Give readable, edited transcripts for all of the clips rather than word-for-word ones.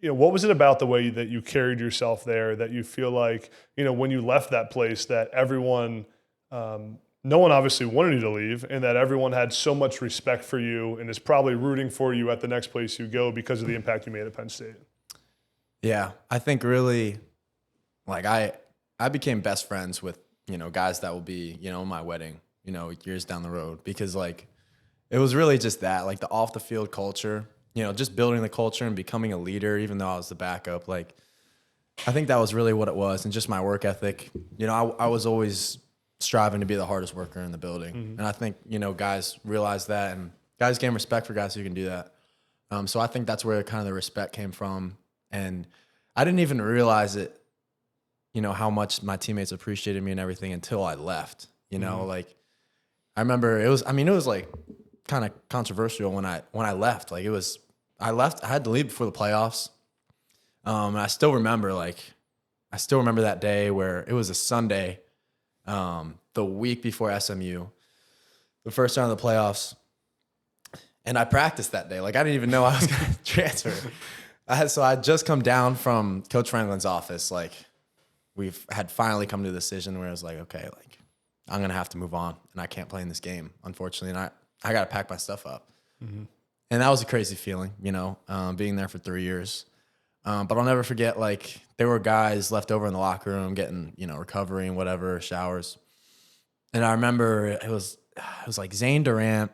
what was it about the way that you carried yourself there that you feel like, when you left that place that everyone, no one obviously wanted you to leave, and that everyone had so much respect for you and is probably rooting for you at the next place you go because of the impact you made at Penn State? Yeah, I think really, like I became best friends with, guys that will be, in my wedding, years down the road, because like it was really just that, like the off the field culture, just building the culture and becoming a leader, even though I was the backup. Like, I think that was really what it was. And just my work ethic, I was always striving to be the hardest worker in the building. Mm-hmm. And I think, guys realize that, and guys gain respect for guys who can do that. So I think that's where kind of the respect came from. And I didn't even realize it, how much my teammates appreciated me and everything until I left. Like I remember it was like kind of controversial when I left. Like I had to leave before the playoffs. And I still remember that day where it was a Sunday, the week before SMU, the first round of the playoffs. And I practiced that day. Like I didn't even know I was going to transfer. So I had just come down from Coach Franklin's office. Like we've had finally come to a decision where I was like, okay, like I'm going to have to move on and I can't play in this game, unfortunately. And I got to pack my stuff up. Mm-hmm. And that was a crazy feeling, being there for 3 years. But I'll never forget, like there were guys left over in the locker room getting, recovering, whatever, showers. And I remember it was like Zane Durant,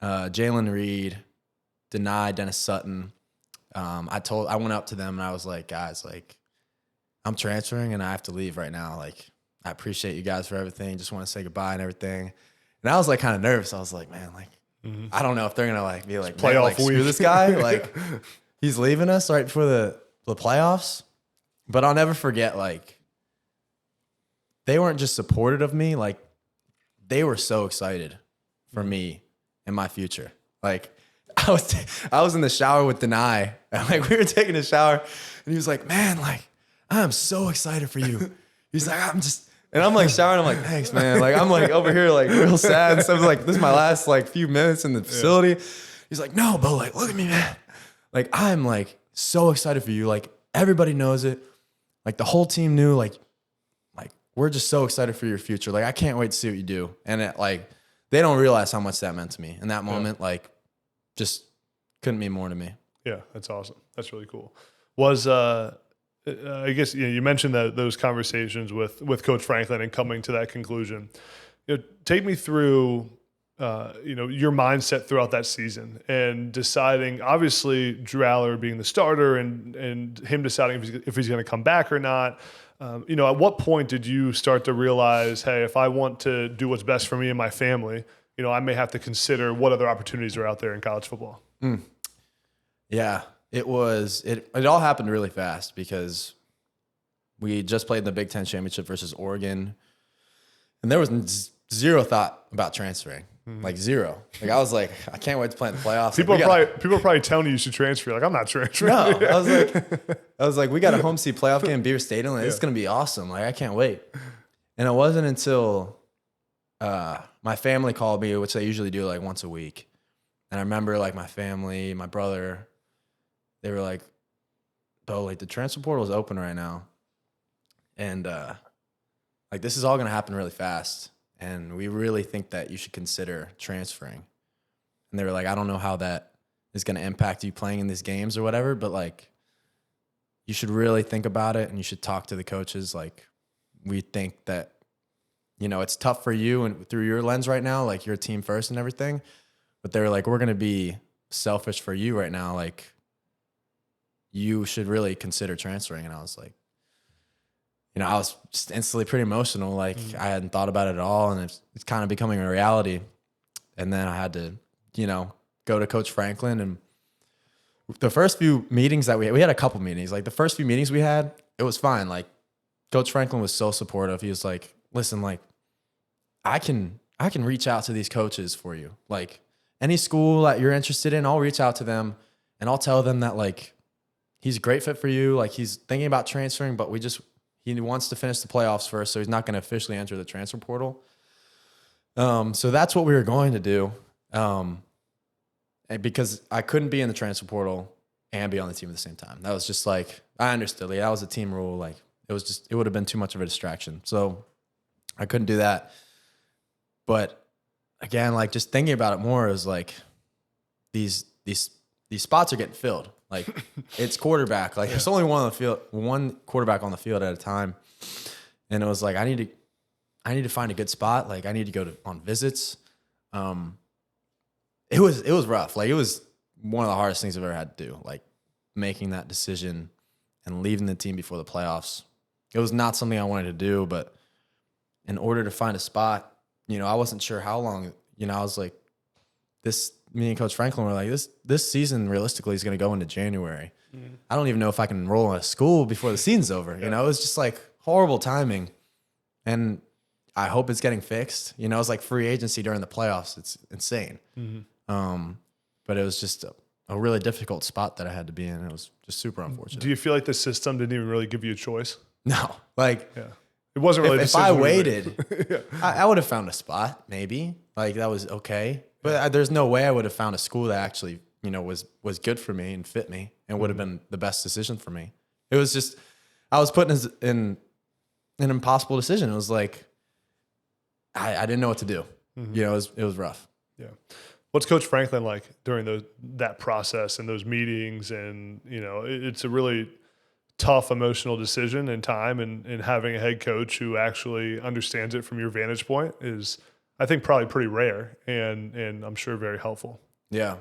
Jalen Reed, Dennis Sutton. I went up to them and I was like, guys, like I'm transferring and I have to leave right now. Like I appreciate you guys for everything. Just want to say goodbye and everything. And I was like kind of nervous. I was like, man, like I don't know if they're gonna like be like, playoff like screw this guy. Like he's leaving us right before the playoffs. But I'll never forget, like they weren't just supportive of me, like they were so excited for me and my future. Like I was in the shower with Denai, and like we were taking a shower, and he was like, "Man, like I'm so excited for you." He's like, and I'm like showering. I'm like, "Thanks, man." Like I'm like over here, like real sad. And so I was like, "This is my last like few minutes in the facility." Yeah. He's like, "No, but like look at me, man. Like I'm like so excited for you. Like everybody knows it. Like the whole team knew. Like we're just so excited for your future. Like I can't wait to see what you do." And it, like they don't realize how much that meant to me in that moment. Yeah. Like. Just couldn't mean more to me. Yeah, that's awesome. That's really cool. Was I guess you mentioned that those conversations with Coach Franklin and coming to that conclusion. Take me through your mindset throughout that season and deciding. Obviously, Drew Aller being the starter and him deciding if he's going to come back or not. At what point did you start to realize, hey, if I want to do what's best for me and my family, I may have to consider what other opportunities are out there in college football? Yeah, it all happened really fast because we just played in the Big Ten Championship versus Oregon, and there was zero thought about transferring, like zero. Like I was like, I can't wait to play in the playoffs. People are probably telling you should transfer. Like I'm not transferring. No, I was like, we got a home seed playoff game in Beaver Stadium. Like, It's gonna be awesome. Like I can't wait. And it wasn't until my family called me, which they usually do like once a week. And I remember like my family, my brother, they were like, "Beau, like the transfer portal is open right now. And like this is all going to happen really fast. And we really think that you should consider transferring." And they were like, "I don't know how that is going to impact you playing in these games or whatever, but like you should really think about it and you should talk to the coaches. Like we think that it's tough for you and through your lens right now, like you're a team first and everything." But they were like, "We're going to be selfish for you right now. Like you should really consider transferring." And I was like, I was just instantly pretty emotional. Like I hadn't thought about it at all. And it's kind of becoming a reality. And then I had to, go to Coach Franklin. And the first few meetings that we had a couple meetings, like the first few meetings we had, it was fine. Like Coach Franklin was so supportive. He was like, "Listen, like I can reach out to these coaches for you. Like any school that you're interested in, I'll reach out to them and I'll tell them that like he's a great fit for you. Like he's thinking about transferring, but he wants to finish the playoffs first, so he's not going to officially enter the transfer portal." So that's what we were going to do. And because I couldn't be in the transfer portal and be on the team at the same time. That was just like, I understood. Like, that was a team rule. Like, it would have been too much of a distraction. So I couldn't do that. But again, like, just thinking about it more is like, these spots are getting filled. Like, it's quarterback. Like, there's only one quarterback on the field at a time. And it was like, I need to find a good spot. Like, I need to go on visits. It was rough. Like, it was one of the hardest things I've ever had to do. Like, making that decision and leaving the team before the playoffs. It was not something I wanted to do, but in order to find a spot, I wasn't sure how long. I was like, me and Coach Franklin were like, this season realistically is going to go into January. Mm-hmm. I don't even know if I can enroll in a school before the season's over. It was just like horrible timing. And I hope it's getting fixed. It's like free agency during the playoffs. It's insane. Mm-hmm. But it was just a really difficult spot that I had to be in. It was just super unfortunate. Do you feel like the system didn't even really give you a choice? No. Like, it wasn't really if I waited, I would have found a spot maybe. Like, that was okay. But there's no way I would have found a school that actually, was good for me and fit me and would have been the best decision for me. It was just, I was put in an impossible decision. It was like, I didn't know what to do. Mm-hmm. It was rough. Yeah. What's Coach Franklin like during that process and those meetings? And, it's a really tough emotional decision and time, and having a head coach who actually understands it from your vantage point is, I think, probably pretty rare and I'm sure very helpful. Yeah.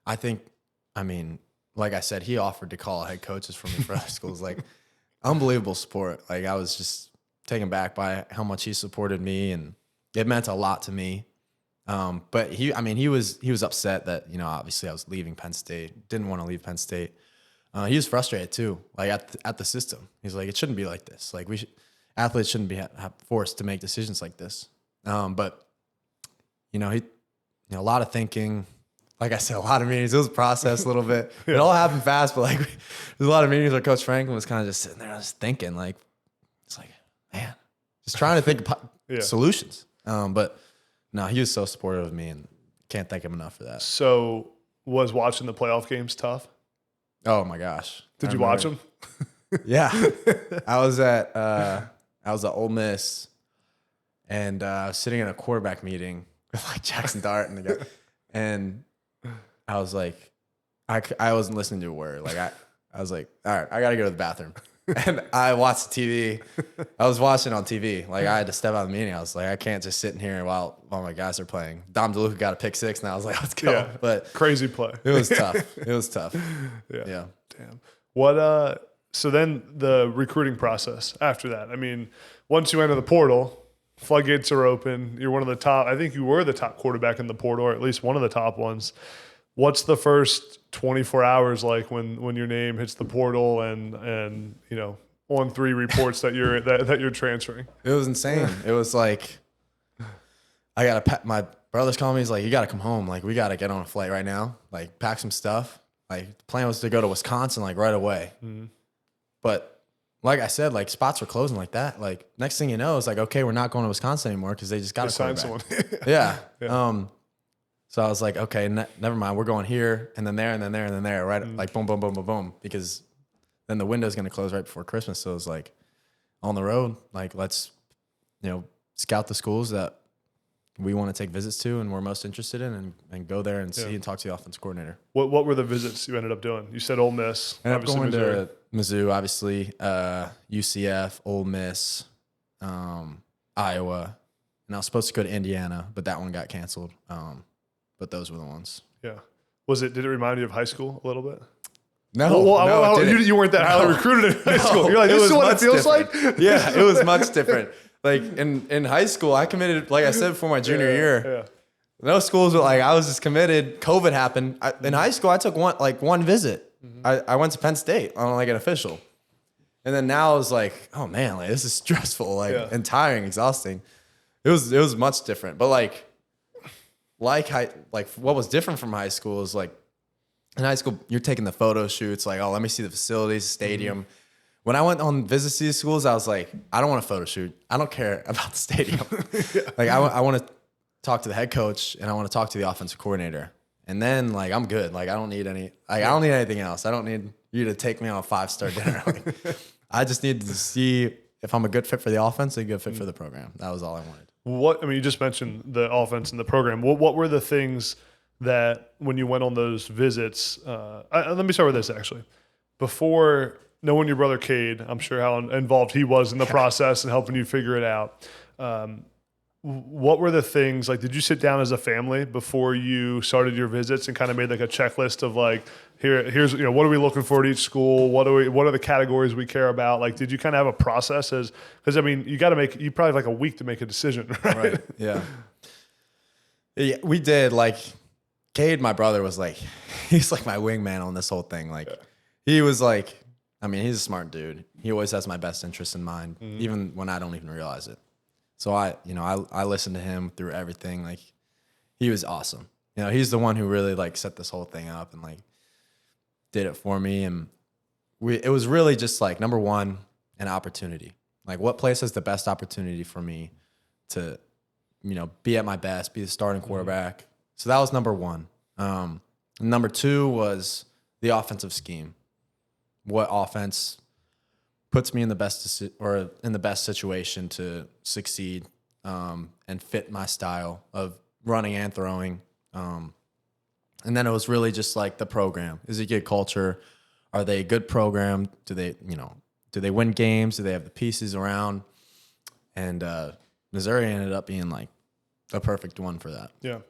Like I said, he offered to call head coaches for me for high schools. Like, unbelievable support. Like, I was just taken back by how much he supported me, and it meant a lot to me. But he was upset that, obviously I was leaving Penn State, didn't want to leave Penn State. He was frustrated too, like at the system. He's like, it shouldn't be like this. Like, athletes shouldn't be forced to make decisions like this. But a lot of thinking, like I said, a lot of meetings. It was a process a little bit. It all happened fast, but like, there's a lot of meetings where Coach Franklin was kind of just sitting there, just thinking, like, it's like, man, just trying to think of solutions. But no, he was so supportive of me, and can't thank him enough for that. So, was watching the playoff games tough? Oh my gosh! Did you watch them? Yeah, I was at Ole Miss, and I was sitting in a quarterback meeting with like Jackson Dart and the guy, and I was like, I wasn't listening to a word. Like, I was like, all right, I got to go to the bathroom. And I watched TV. I was watching on TV. Like, I had to step out of the meeting. I was like, I can't just sit in here while my guys are playing. Dom DeLuca got a pick six, and I was like, let's go. Yeah, but crazy play. It was tough. It was tough. Yeah. Damn. What? So then the recruiting process after that. I mean, once you enter the portal, floodgates are open. You're one of the top. I think you were the top quarterback in the portal, or at least one of the top ones. What's the first 24 hours like when your name hits the portal and on 3 reports that you're transferring? It was insane. It was like, my brother's calling me. He's like, you got to come home. Like, we got to get on a flight right now. Like, pack some stuff. Like, the plan was to go to Wisconsin like right away. Mm-hmm. But like I said, like, spots were closing like that. Like, next thing you know, it's like, okay, we're not going to Wisconsin anymore because they just got a quarterback. Someone. Yeah. So I was like, okay, never mind. We're going here and then there and then there and then there, right? Like, boom, boom, boom, boom, boom, because then the window's going to close right before Christmas. So it was like, on the road, like, let's, scout the schools that we want to take visits to and we're most interested in, and go there and see and talk to the offensive coordinator. What were the visits you ended up doing? You said Ole Miss. I ended up going to Mizzou, obviously, UCF, Ole Miss, Iowa, and I was supposed to go to Indiana, but that one got canceled. But those were the ones. Yeah. Did it remind you of high school a little bit? No, you weren't that highly recruited in high school. You're like, this is what it feels like? Yeah, it was much different. Like, in high school, I committed, like I said, before my junior year. Yeah. No schools were like, I was just committed. COVID happened. In high school, I took one visit. Mm-hmm. I went to Penn State on like an official. And then now I was like, oh man, like, this is stressful, and tiring, exhausting. It was much different. But like what was different from high school is, like, in high school, you're taking the photo shoots, like, oh, let me see the facilities, stadium. Mm-hmm. When I went on visits to these schools, I was like, I don't want a photo shoot. I don't care about the stadium. Like, I want to talk to the head coach, and I want to talk to the offensive coordinator. And then like I'm good. Like I don't need anything else. I don't need you to take me on a 5-star dinner. Like, I just need to see if I'm a good fit for the offense, a good fit for the program. That was all I wanted. You just mentioned the offense and the program. What were the things that when you went on those visits? Let me start with this actually. Before knowing your brother Kade, I'm sure how involved he was in the process and helping you figure it out. What were the things like? Did you sit down as a family before you started your visits and kind of made like a checklist of like, here's what are we looking for at each school? What are the categories we care about? Like, did you kind of have a process because I mean, you probably have like a week to make a decision, right? Yeah. Yeah, we did. Like, Kade, my brother, was like, he's like my wingman on this whole thing. Like, he was like, I mean, he's a smart dude. He always has my best interest in mind, even when I don't even realize it. So I listened to him through everything. Like, he was awesome. He's the one who really like set this whole thing up and like did it for me. And it was really just like, number one, an opportunity. Like, what place has the best opportunity for me to, be at my best, be the starting quarterback. So that was number one. Number two was the offensive scheme. What offense puts me in the best situation to succeed and fit my style of running and throwing. And then it was really just like the program. Is it good culture? Are they a good program? Do they win games? Do they have the pieces around? And Missouri ended up being like a perfect one for that. Yeah.